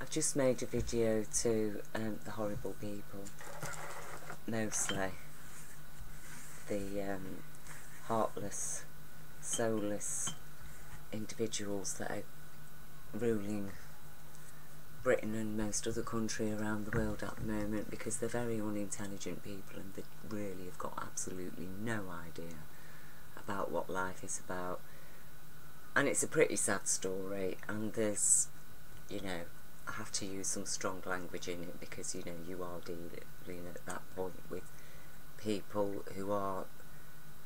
I've just made a video to the horrible people, mostly the heartless, soulless individuals that are ruling Britain and most other country around the world at the moment, because they're very unintelligent people and they really have got absolutely no idea about what life is about. And it's a pretty sad story, and there's, you know, I have to use some strong language in it because, you know, you are dealing at that point with people who are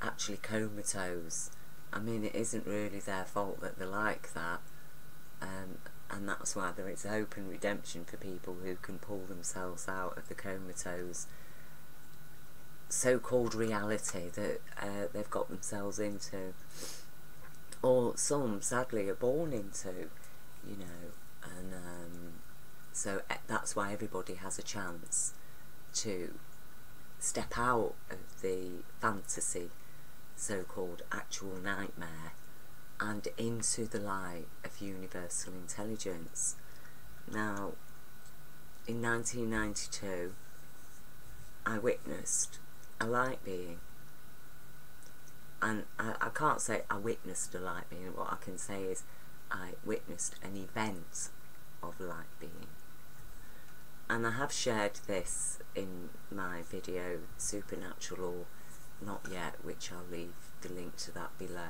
actually comatose. I mean, it isn't really their fault that they're like that, and that's why there is hope and redemption for people who can pull themselves out of the comatose so-called reality that they've got themselves into, or some sadly are born into, you know. And so that's why everybody has a chance to step out of the fantasy, so-called actual nightmare, and into the light of universal intelligence. Now, in 1992, I witnessed a light being. And I can't say I witnessed a light being. What I can say is I witnessed an event of light being. And I have shared this in my video, Supernatural or Not Yet, which I'll leave the link to that below.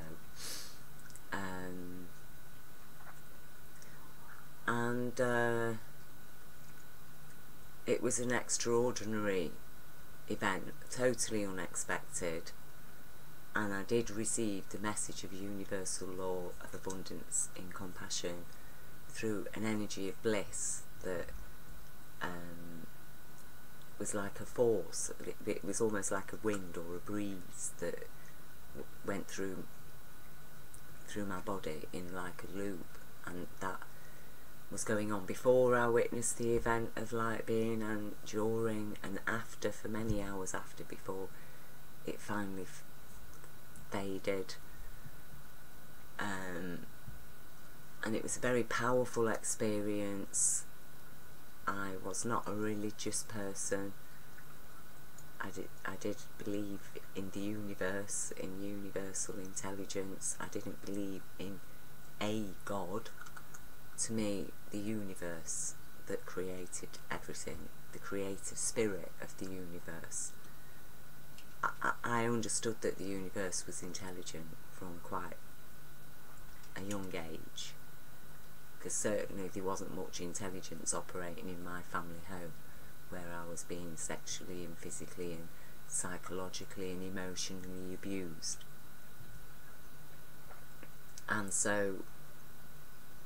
It was an extraordinary event, totally unexpected. And I did receive the message of universal law of abundance in compassion through an energy of bliss that was like a force. It was almost like a wind or a breeze that went through my body in like a loop, and that was going on before I witnessed the event of light being, and during and after, for many hours after, before it finally faded. And it was a very powerful experience. I was not a religious person. I did believe in the universe, in universal intelligence. I didn't believe in a God. To me, the universe that created everything, the creative spirit of the universe, I understood that the universe was intelligent from quite a young age, because certainly there wasn't much intelligence operating in my family home, where I was being sexually and physically and psychologically and emotionally abused. And so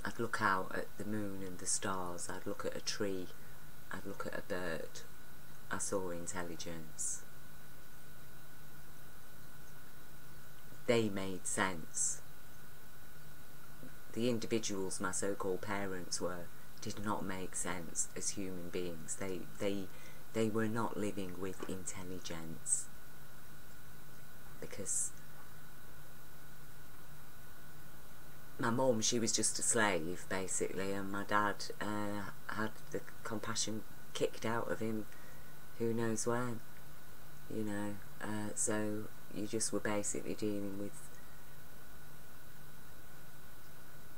I'd look out at the moon and the stars, I'd look at a tree, I'd look at a bird. I saw intelligence. They made sense. The individuals my so-called parents were did not make sense as human beings. They were not living with intelligence, because my mum, she was just a slave basically, and my dad had the compassion kicked out of him who knows when, you know. So you just were basically dealing with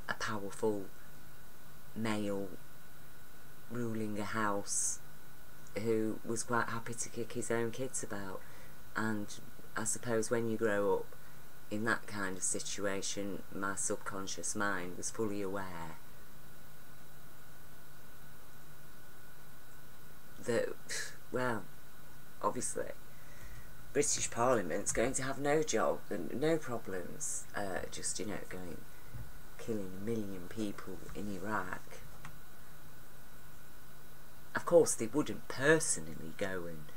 a powerful male ruling a house who was quite happy to kick his own kids about. And I suppose when you grow up in that kind of situation, my subconscious mind was fully aware that, well, obviously British Parliament's going to have no job and no problems, just, you know, killing 1 million people in Iraq. Of course they wouldn't personally go and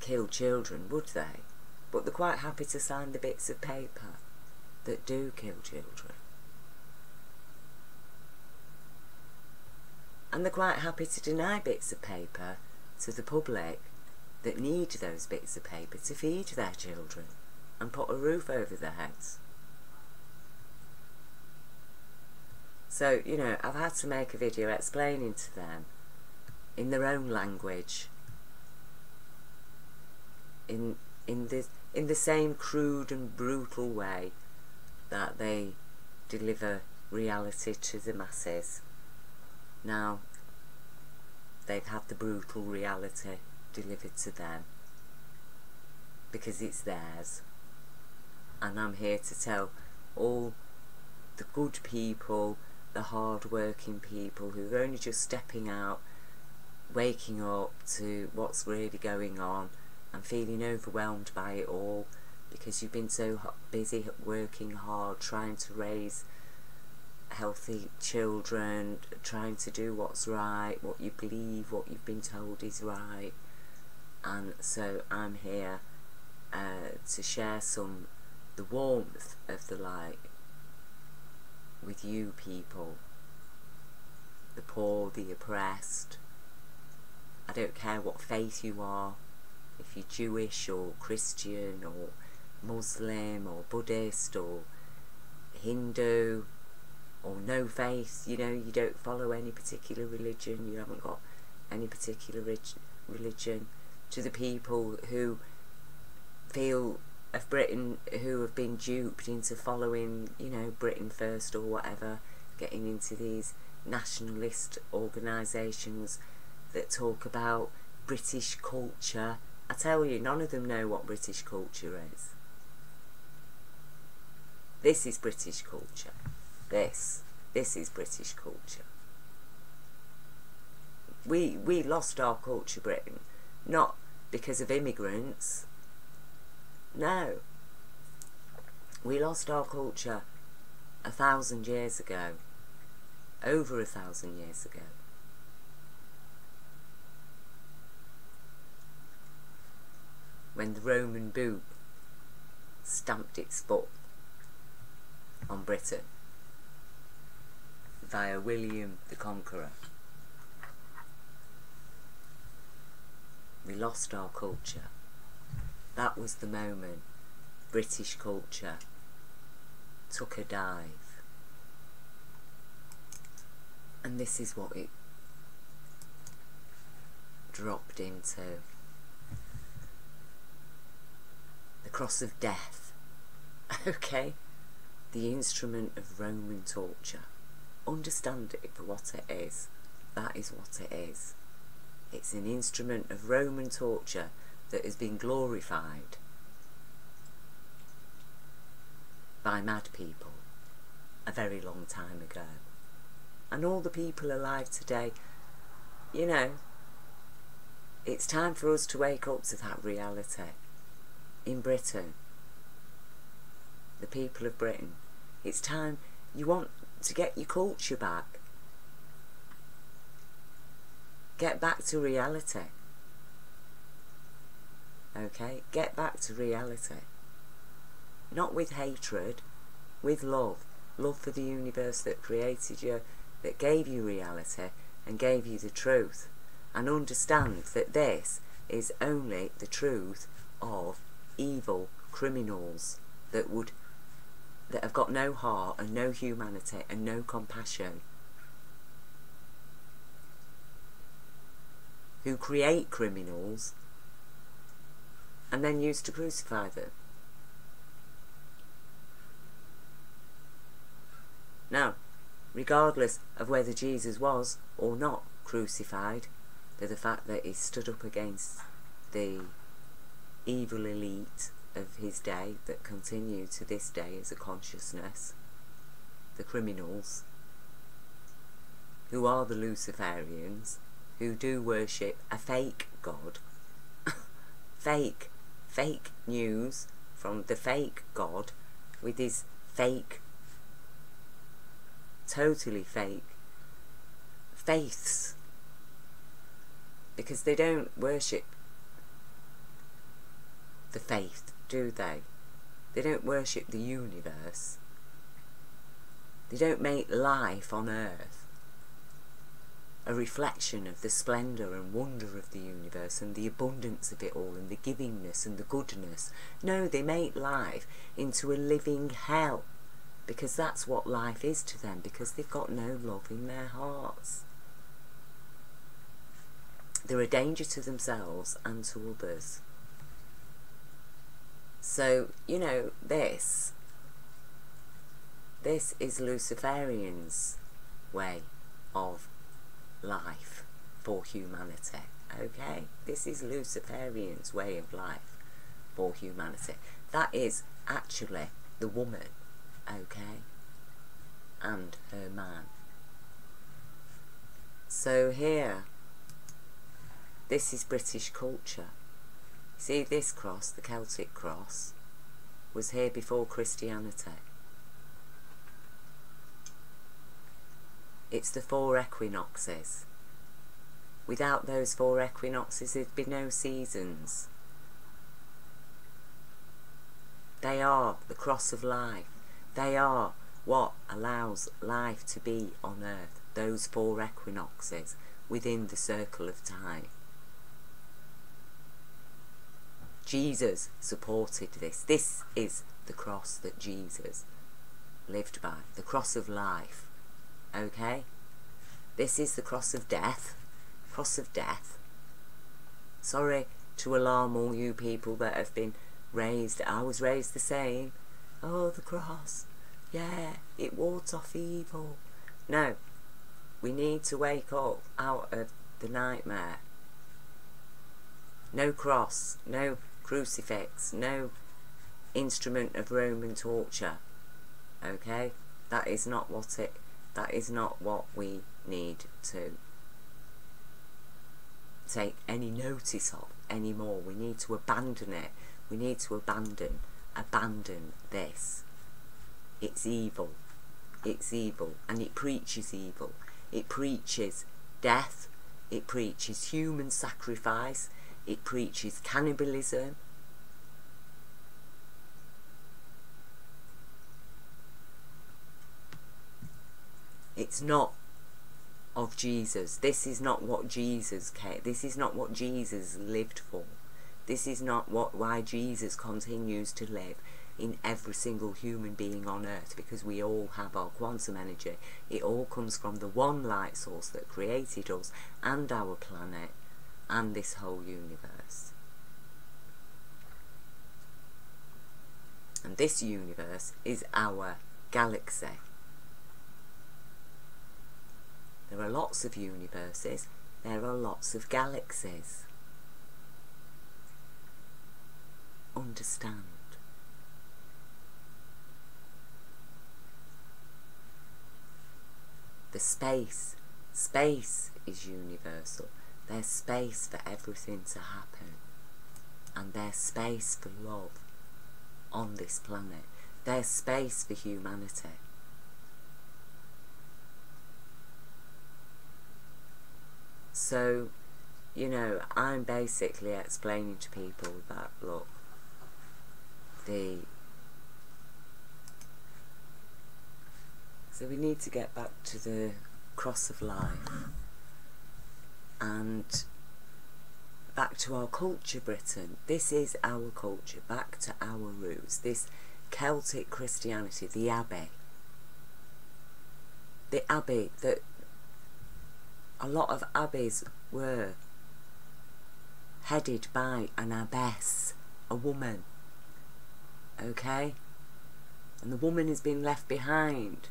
kill children, would they? But they're quite happy to sign the bits of paper that do kill children. And they're quite happy to deny bits of paper to the public that need those bits of paper to feed their children and put a roof over their heads. So, you know, I've had to make a video explaining to them in their own language, in the same crude and brutal way that they deliver reality to the masses. Now, they've had the brutal reality delivered to them because it's theirs. And I'm here to tell all the good people, the hard-working people who are only just stepping out, waking up to what's really going on and feeling overwhelmed by it all because you've been so busy working hard, trying to raise healthy children, trying to do what's right, what you believe, what you've been told is right. And so I'm here to share the warmth of the light with you people, the poor, the oppressed. I don't care what faith you are, if you're Jewish or Christian or Muslim or Buddhist or Hindu or no faith, you know, you don't follow any particular religion, you haven't got any particular religion. To the people who feel of Britain, who have been duped into following, you know, Britain First or whatever, getting into these nationalist organisations that talk about British culture. I tell you, none of them know what British culture is. This is British culture. This is British culture. We lost our culture, Britain, not because of immigrants. No. We lost our culture 1,000 years ago. Over 1,000 years ago. When the Roman boot stamped its foot on Britain via William the Conqueror. We lost our culture. That was the moment British culture took a dive. And this is what it dropped into. The cross of death. Okay? The instrument of Roman torture. Understand it for what it is. That is what it is. It's an instrument of Roman torture that has been glorified by mad people a very long time ago. And all the people alive today, you know, it's time for us to wake up to that reality. In Britain, the people of Britain, it's time. You want to get your culture back. Get back to reality. Okay? Get back to reality. Not with hatred, with love. Love for the universe that created you, that gave you reality and gave you the truth. And understand that this is only the truth of evil criminals that have got no heart and no humanity and no compassion, who create criminals and then use to crucify them. Now, regardless of whether Jesus was or not crucified, to the fact that he stood up against the evil elite of his day that continue to this day as a consciousness, the criminals, who are the Luciferians, who do worship a fake God, fake news from the fake God with his fake, totally fake faiths, because they don't worship the faith, do they? They don't worship the universe. They don't make life on earth a reflection of the splendour and wonder of the universe and the abundance of it all and the givingness and the goodness. No, they make life into a living hell. because that's what life is to them, because they've got no love in their hearts. They're a danger to themselves and to others. So, you know, this is Luciferian's way of life for humanity, okay? This is Luciferian's way of life for humanity. That is actually the woman, okay, and her man. So here, this is British culture. See, this cross, the Celtic cross, was here before Christianity. It's the 4 equinoxes. Without those 4 equinoxes, there'd be no seasons. They are the cross of life. They are what allows life to be on earth. Those 4 equinoxes within the circle of time. Jesus supported this. This is the cross that Jesus lived by. The cross of life. Okay? This is the cross of death. Cross of death. Sorry to alarm all you people that have been raised. I was raised the same. Oh, the cross. Yeah, it wards off evil. No. We need to wake up out of the nightmare. No cross. No crucifix, no instrument of Roman torture. Okay? That is not what we need to take any notice of anymore. We need to abandon it. We need to abandon this. It's evil. It's evil, and it preaches evil. It preaches death. It preaches human sacrifice. It preaches cannibalism. It's not of Jesus. This is not what Jesus came. This is not what Jesus lived for. This is not why Jesus continues to live in every single human being on earth, because we all have our quantum energy. It all comes from the one light source that created us and our planet and this whole universe. And this universe is our galaxy. There are lots of universes, there are lots of galaxies. Understand. The space is universal. There's space for everything to happen. And there's space for love on this planet. There's space for humanity. So, you know, I'm basically explaining to people that, look, so we need to get back to the cross of life and back to our culture, Britain. This is our culture, back to our roots. This Celtic Christianity, the Abbey. The Abbey, that a lot of abbeys were headed by an abbess, a woman. Okay? And the woman has been left behind.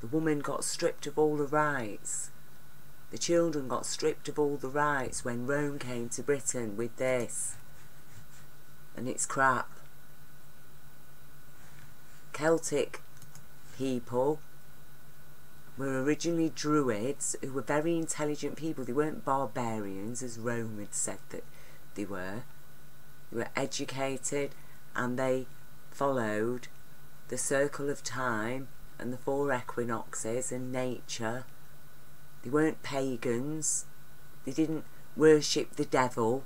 The woman got stripped of all the rights. The children got stripped of all the rights when Rome came to Britain with this. And it's crap. Celtic people were originally druids who were very intelligent people. They weren't barbarians, as Rome had said that they were. They were educated, and they followed the circle of time and the 4 equinoxes and nature. They weren't pagans. They didn't worship the devil.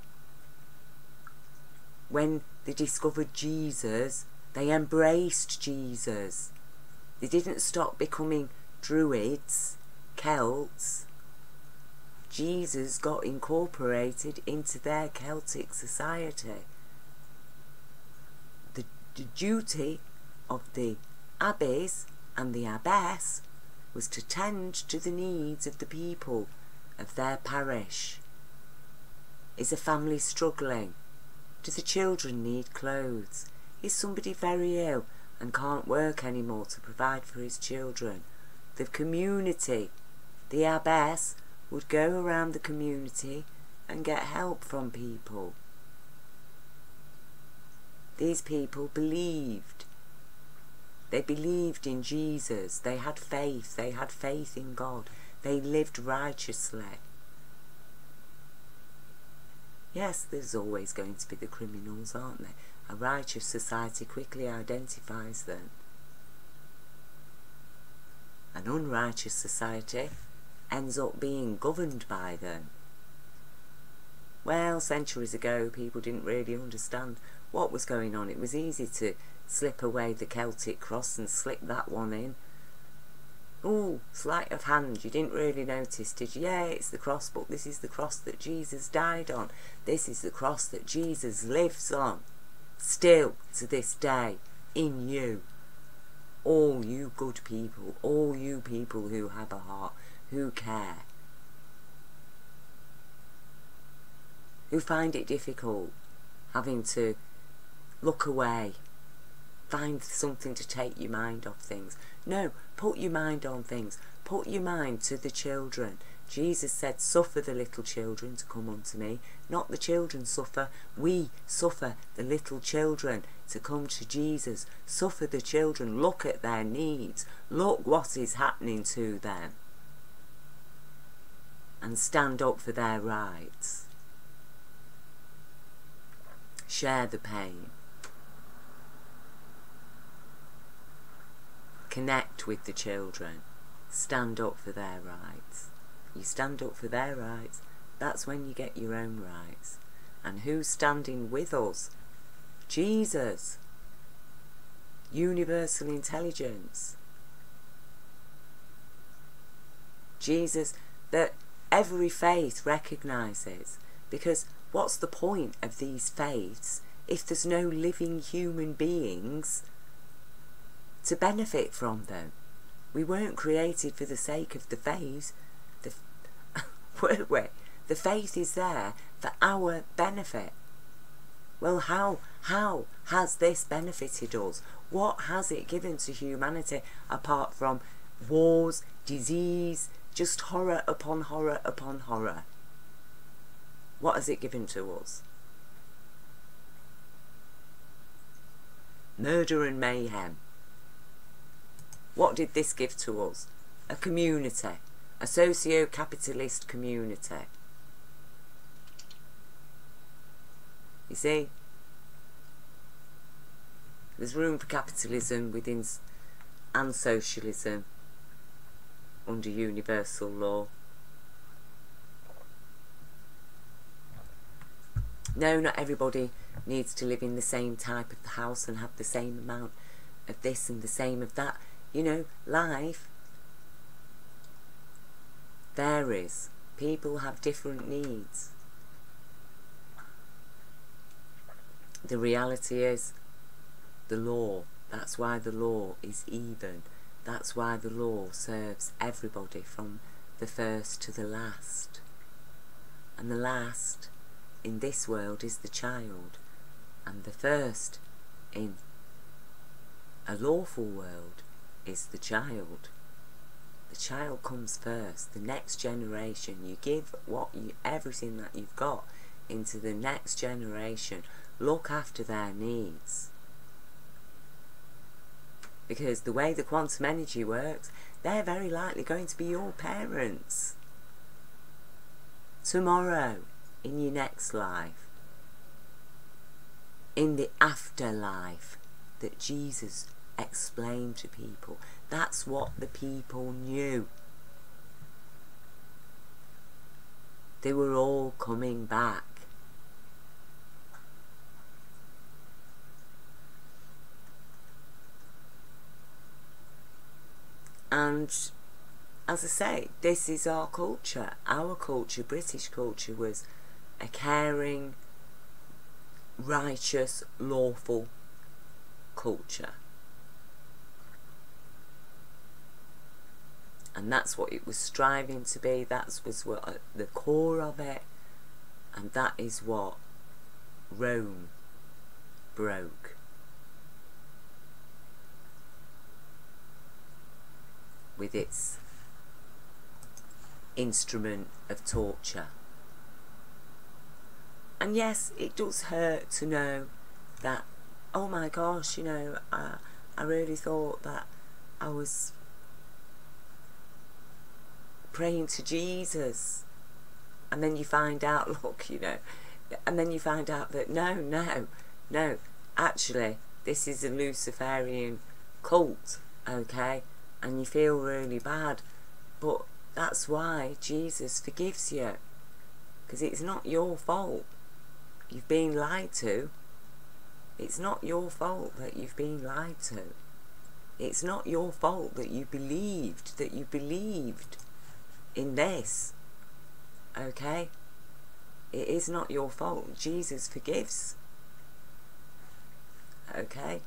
When they discovered Jesus, they embraced Jesus. They didn't stop becoming druids, Celts. Jesus got incorporated into their Celtic society. The duty of the Abbeys and the abbess was to tend to the needs of the people of their parish. Is a family struggling? Do the children need clothes? Is somebody very ill and can't work anymore to provide for his children? The community, the abbess, would go around the community and get help from people. These people believed. They believed in Jesus. They had faith. They had faith in God. They lived righteously. Yes, there's always going to be the criminals, aren't there? A righteous society quickly identifies them. An unrighteous society ends up being governed by them. Well, centuries ago, people didn't really understand what was going on. It was easy to slip away the Celtic cross and slip that one in. Oh, sleight of hand, you didn't really notice, did you? Yeah, it's the cross, but this is the cross that Jesus died on. This is the cross that Jesus lives on. Still, to this day, in you. All you good people, all you people who have a heart, who care. Who find it difficult having to look away. Find something to take your mind off things. No, put your mind on things. Put your mind to the children. Jesus said, suffer the little children to come unto me. Not the children suffer. We suffer the little children to come to Jesus. Suffer the children. Look at their needs. Look what is happening to them. And stand up for their rights. Share the pain. Connect with the children. Stand up for their rights. You stand up for their rights, that's when you get your own rights. And who's standing with us? Jesus. Universal intelligence. Jesus that every faith recognises. Because what's the point of these faiths if there's no living human beings to benefit from them? We weren't created for the sake of the faith, were we? The faith is there for our benefit. Well, how has this benefited us? What has it given to humanity apart from wars, disease, just horror upon horror upon horror? What has it given to us? Murder and mayhem. What did this give to us? A community. A socio-capitalist community. You see? There's room for capitalism within and socialism under universal law. No, not everybody needs to live in the same type of house and have the same amount of this and the same of that. You know, life varies. People have different needs. The reality is the law. That's why the law is even. That's why the law serves everybody from the first to the last. And the last in this world is the child. And the first in a lawful world is the child. The child comes first. The next generation. You give everything that you've got into the next generation. Look after their needs. Because the way the quantum energy works, they're very likely going to be your parents. Tomorrow, in your next life. In the afterlife that Jesus explained to people. That's what the people knew. They were all coming back. And as I say, this is our culture. Our culture, British culture, was a caring, righteous, lawful culture. And that's what it was striving to be. That was what the core of it. And that is what Rome broke. With its instrument of torture. And yes, it does hurt to know that, oh my gosh, you know, I really thought that I was praying to Jesus, and then you find out, look, you know, and then you find out that no, actually this is a Luciferian cult, okay, and you feel really bad, but that's why Jesus forgives you, because it's not your fault you've been lied to. It's not your fault that you've been lied to. It's not your fault that you believed in this, okay? It is not your fault. Jesus forgives, okay?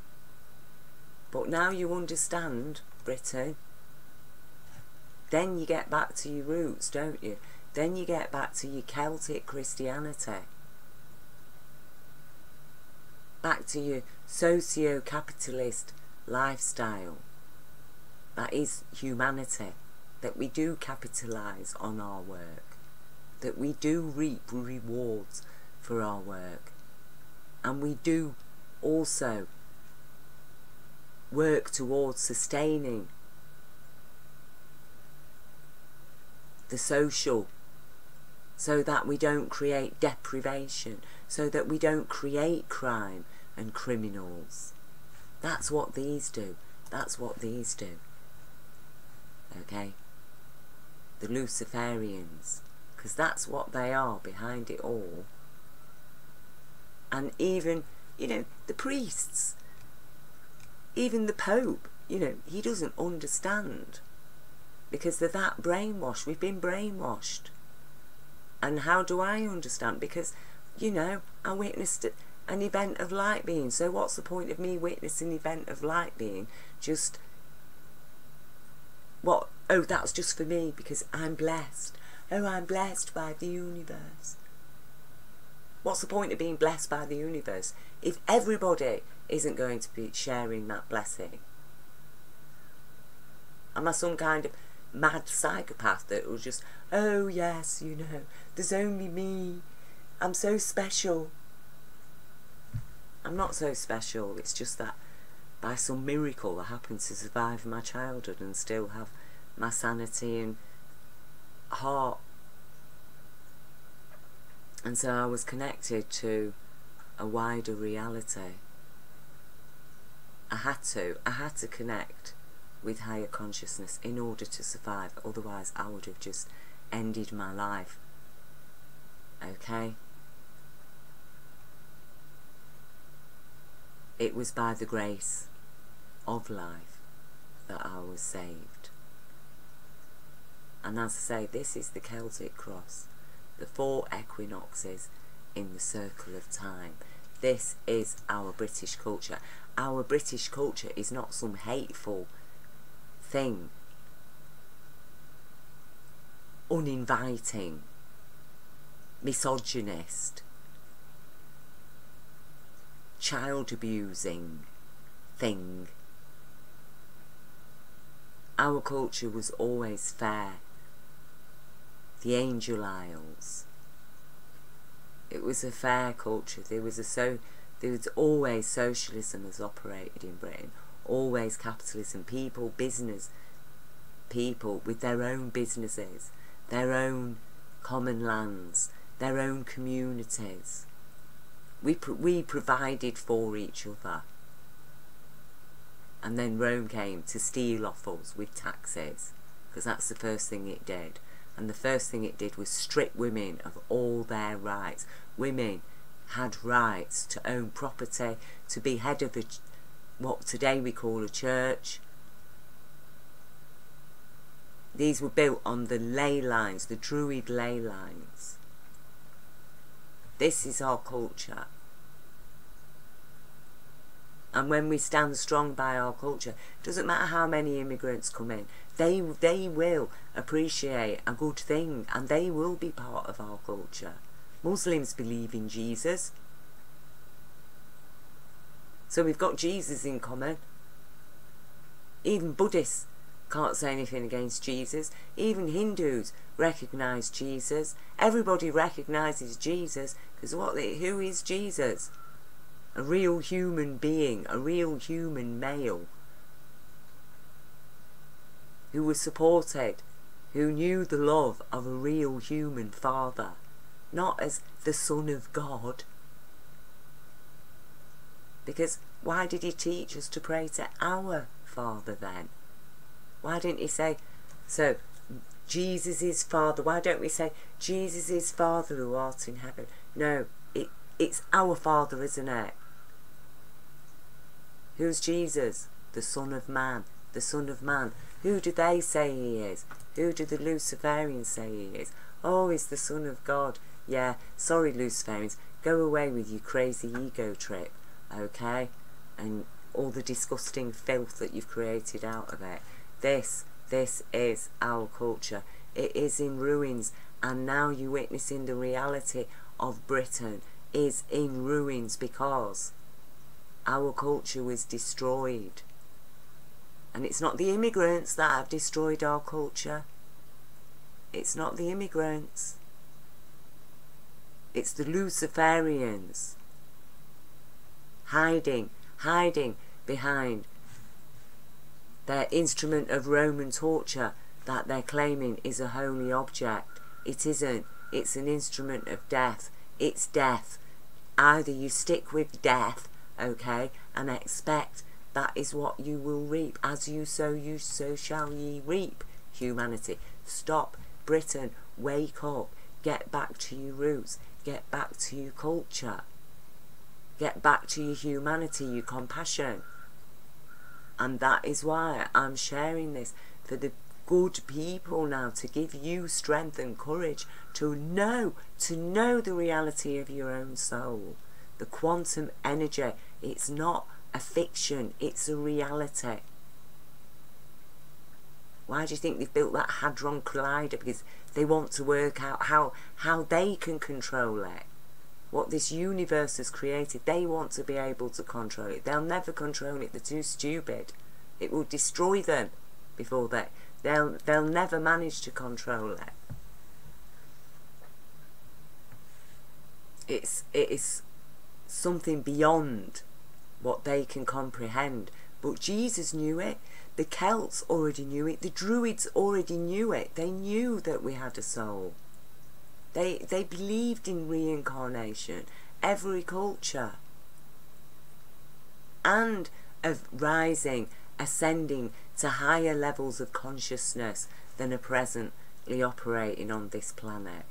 But now you understand, Britain, then you get back to your roots, don't you? Then you get back to your Celtic Christianity, back to your socio-capitalist lifestyle. That is humanity, that we do capitalise on our work, that we do reap rewards for our work, and we do also work towards sustaining the social, so that we don't create deprivation, so that we don't create crime and criminals. That's what these do. That's what these do. Okay? The Luciferians. Because that's what they are behind it all. And even, you know, the priests, even the Pope, you know, he doesn't understand. Because they're that brainwashed. We've been brainwashed. And how do I understand? Because, you know, I witnessed an event of light being. So what's the point of me witnessing an event of light being? Just, what? Oh, that's just for me because I'm blessed. Oh, I'm blessed by the universe. What's the point of being blessed by the universe if everybody isn't going to be sharing that blessing? Am I some kind of mad psychopath that will just, oh yes, you know, there's only me, I'm so special? I'm not so special. It's just that by some miracle I happened to survive my childhood and still have my sanity and heart, and so I was connected to a wider reality. I had to connect with higher consciousness in order to survive, otherwise I would have just ended my life. Okay? It was by the grace of life that I was saved. And as I say, this is the Celtic cross, the 4 equinoxes in the circle of time. This is our British culture. Our British culture is not some hateful thing, uninviting, misogynist, child abusing thing. Our culture was always fair. The Angel Isles. It was a fair culture. There was always socialism as operated in Britain. Always capitalism. Business people with their own businesses, their own common lands, their own communities. We provided for each other. And then Rome came to steal off us with taxes, because that's the first thing it did. And the first thing it did was strip women of all their rights. Women had rights to own property, to be head of what today we call a church. These were built on the ley lines, the Druid ley lines. This is our culture. And when we stand strong by our culture, it doesn't matter how many immigrants come in, They will appreciate a good thing, and they will be part of our culture. Muslims believe in Jesus, so we've got Jesus in common. Even Buddhists can't say anything against Jesus. Even Hindus recognise Jesus. Everybody recognises Jesus, because who is Jesus? A real human being, a real human male, who was supported, who knew the love of a real human father, not as the Son of God. Because why did he teach us to pray to our Father then? Why didn't he say, so Jesus is Father? Why don't we say, Jesus is Father who art in heaven? No, it's our Father, isn't it? Who's Jesus? The Son of Man. The Son of Man. Who do they say he is? Who do the Luciferians say he is? Oh, he's the Son of God. Yeah, sorry Luciferians, go away with your crazy ego trip, okay? And all the disgusting filth that you've created out of it. This is our culture. It is in ruins, and now you're witnessing the reality of Britain is in ruins because our culture was destroyed. And it's not the immigrants that have destroyed our culture. It's not the immigrants. It's the Luciferians hiding behind their instrument of Roman torture that they're claiming is a holy object. It isn't. It's an instrument of death. It's death. Either you stick with death, okay, and expect that is what you will reap. As you sow, so shall ye reap, humanity. Stop. Britain, wake up. Get back to your roots. Get back to your culture. Get back to your humanity, your compassion. And that is why I'm sharing this, for the good people now, to give you strength and courage to know the reality of your own soul. The quantum energy, it's not a fiction, it's a reality. Why do you think they've built that Hadron Collider? Because they want to work out how they can control it. What this universe has created, they want to be able to control it. They'll never control it, they're too stupid. It will destroy them before they'll never manage to control it. It is something beyond what they can comprehend. But Jesus knew it. The Celts already knew it. The Druids already knew it. They knew that we had a soul. They believed in reincarnation. Every culture. And of rising, ascending to higher levels of consciousness than are presently operating on this planet.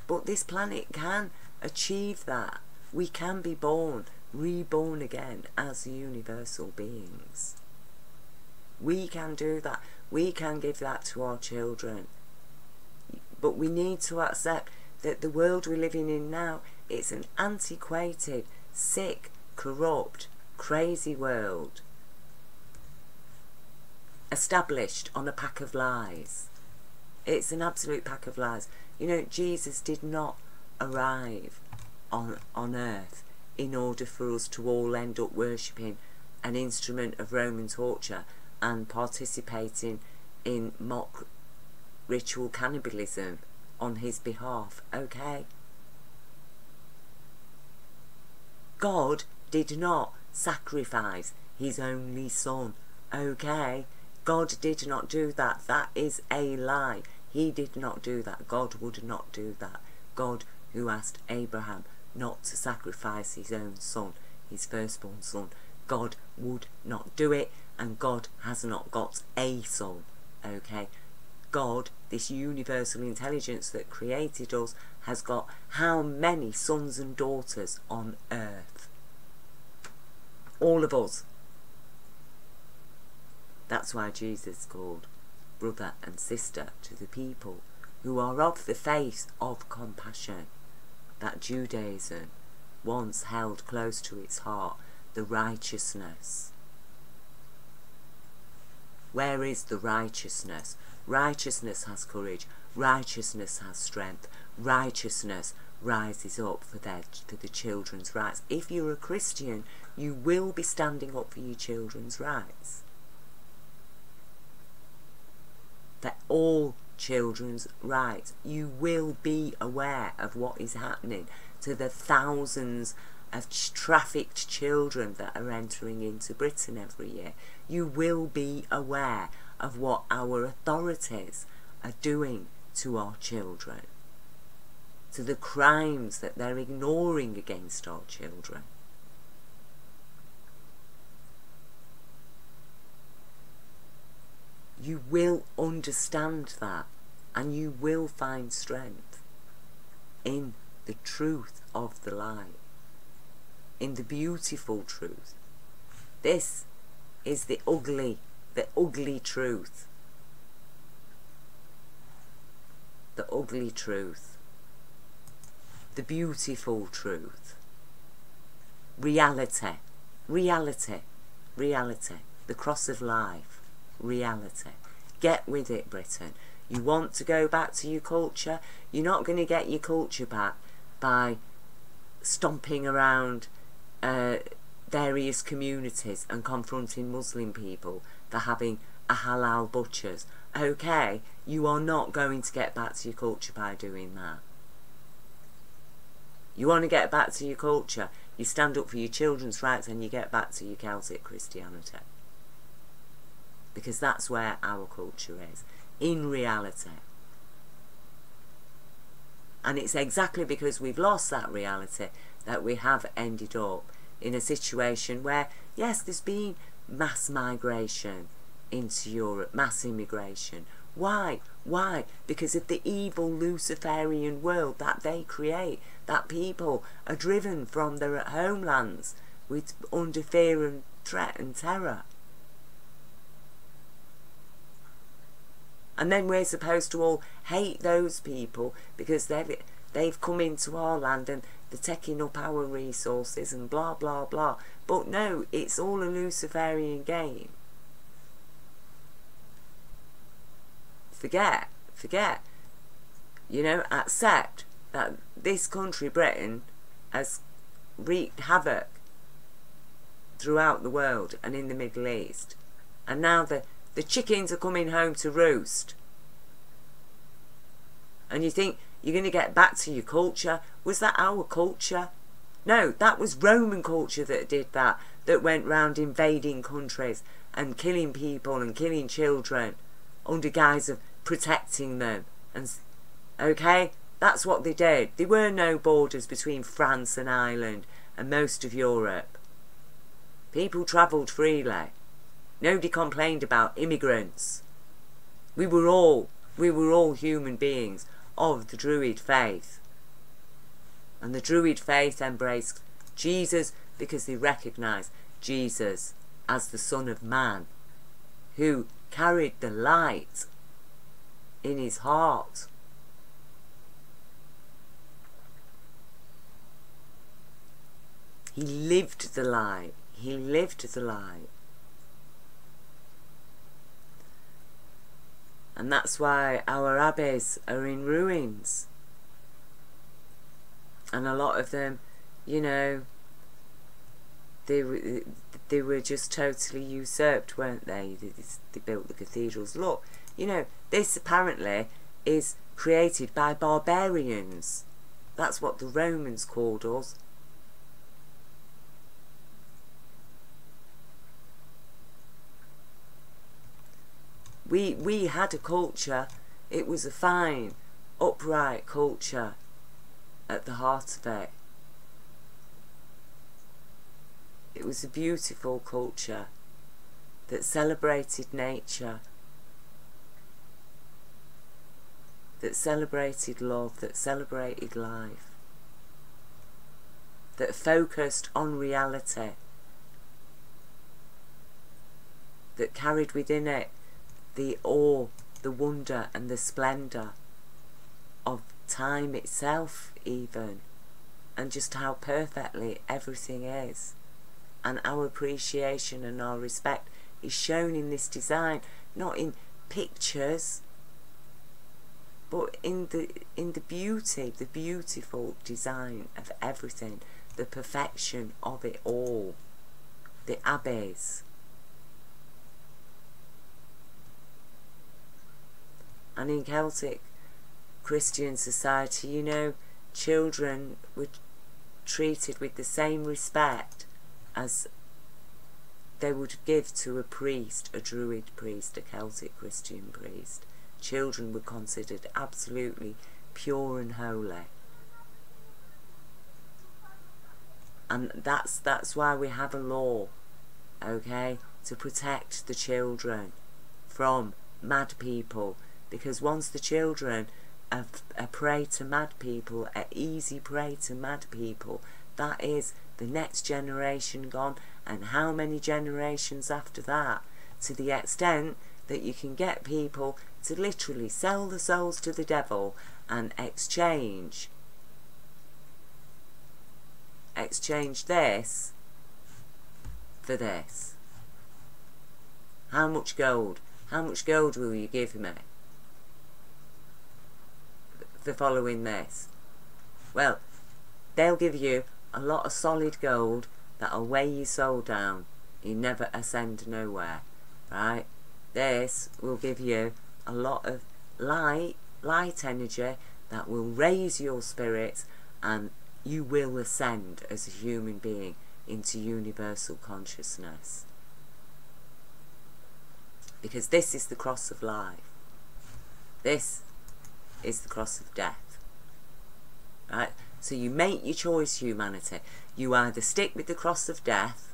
But this planet can achieve that. We can be born, reborn again as universal beings. We can do that. We can give that to our children. But we need to accept that the world we're living in now, it's an antiquated, sick, corrupt, crazy world. Established on a pack of lies. It's an absolute pack of lies. You know, Jesus did not arrive on earth in order for us to all end up worshipping an instrument of Roman torture and participating in mock ritual cannibalism on his behalf, okay? God did not sacrifice his only son, okay? God did not do that. That is a lie. He did not do that. God would not do that. God, who asked Abraham not to sacrifice his own son, his firstborn son, God would not do it, and God has not got a son, okay? God, this universal intelligence that created us, has got how many sons and daughters on earth? All of us. That's why Jesus called brother and sister to the people who are of the faith of compassion, that Judaism once held close to its heart, the righteousness. Where is the righteousness? Righteousness has courage. Righteousness has strength. Righteousness rises up for the children's rights. If you're a Christian, you will be standing up for your children's rights. For all children's rights. You will be aware of what is happening to the thousands of trafficked children that are entering into Britain every year. You will be aware of what our authorities are doing to our children, to the crimes that they're ignoring against our children. You will understand that, and you will find strength in the truth of the light, in the beautiful truth. This is the ugly truth. The ugly truth. The beautiful truth. Reality. Reality. Reality. The cross of life. Reality. Get with it, Britain. You want to go back to your culture? You're not going to get your culture back by stomping around various communities and confronting Muslim people for having a halal butchers. Okay, you are not going to get back to your culture by doing that. You want to get back to your culture, you stand up for your children's rights and you get back to your Celtic Christianity. Because that's where our culture is, in reality. And it's exactly because we've lost that reality that we have ended up in a situation where, yes, there's been mass migration into Europe, mass immigration. Why? Why? Because of the evil Luciferian world that they create, that people are driven from their homelands under fear and threat and terror. And then we're supposed to all hate those people because they've come into our land and they're taking up our resources and blah, blah, blah. But no, it's all a Luciferian game. Forget. You know, accept that this country, Britain, has wreaked havoc throughout the world and in the Middle East. And now the chickens are coming home to roost. And you think you're going to get back to your culture? Was that our culture? No, that was Roman culture that did that. That went round invading countries and killing people and killing children under guise of protecting them. And okay, that's what they did. There were no borders between France and Ireland and most of Europe. People travelled freely. Nobody complained about immigrants. We were all human beings of the Druid faith. And the Druid faith embraced Jesus because they recognised Jesus as the Son of Man, who carried the light in his heart. He lived the light. He lived the light. And that's why our abbeys are in ruins. And a lot of them, you know, they were just totally usurped, weren't they? They built the cathedrals. Look, you know, this apparently is created by barbarians. That's what the Romans called us. We had a culture. It was a fine, upright culture at the heart of it. It was a beautiful culture that celebrated nature, that celebrated love, that celebrated life, that focused on reality, that carried within it the awe, the wonder and the splendour of time itself even, and just how perfectly everything is. And our appreciation and our respect is shown in this design, not in pictures, but in the beauty, the beautiful design of everything, the perfection of it all, the abbeys. And in Celtic Christian society, you know, children were treated with the same respect as they would give to a priest, a Druid priest, a Celtic Christian priest. Children were considered absolutely pure and holy. And that's why we have a law, okay, to protect the children from mad people. Because once the children are prey to mad people, are easy prey to mad people, that is the next generation gone, and how many generations after that, to the extent that you can get people to literally sell the souls to the devil and exchange this for this. How much gold? How much gold will you give me for following this? Well, they'll give you a lot of solid gold that'll weigh your soul down. You never ascend nowhere, right? This will give you a lot of light energy that will raise your spirits, and you will ascend as a human being into universal consciousness. Because this is the cross of life. This is the cross of death. Right? So you make your choice, humanity. You either stick with the cross of death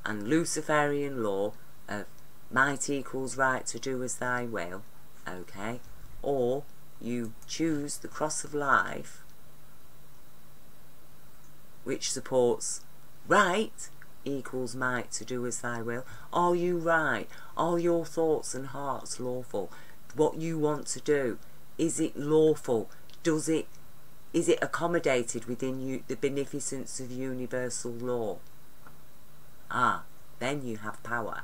and Luciferian law of might equals right to do as thy will, okay? Or you choose the cross of life, which supports right equals might to do as thy will. Are you right? Are your thoughts and hearts lawful? What you want to do, is it lawful? Is it accommodated within the beneficence of universal law? Then you have power.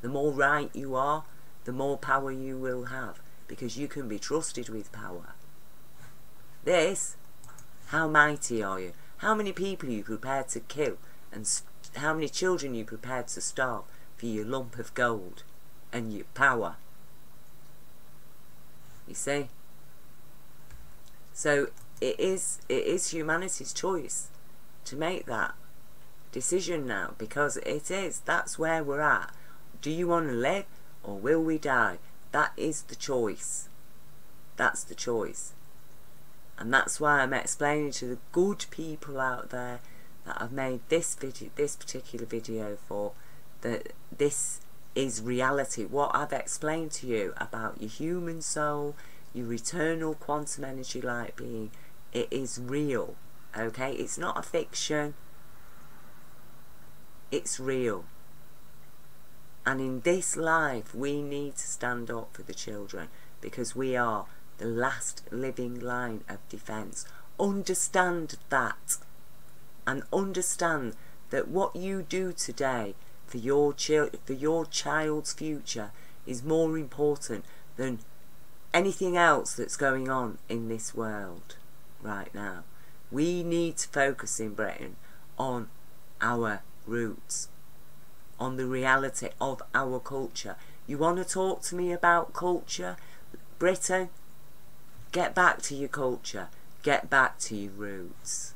The more right you are, the more power you will have, because you can be trusted with power. This, how mighty are you? How many people are you prepared to kill, and how many children are you prepared to starve for your lump of gold and your power? You see? So it is humanity's choice to make that decision now, because that's where we're at. Do you want to live, or will we die? That is the choice. That's the choice. And that's why I'm explaining to the good people out there that I've made this particular video for, that this is reality. What I've explained to you about your human soul, your eternal quantum energy light being, it is real, okay? It's not a fiction. It's real. And in this life, we need to stand up for the children, because we are the last living line of defence. Understand that. And understand that what you do today for your child's future is more important than anything else that's going on in this world right now. We need to focus in Britain on our roots, on the reality of our culture. You want to talk to me about culture? Britain, get back to your culture. Get back to your roots.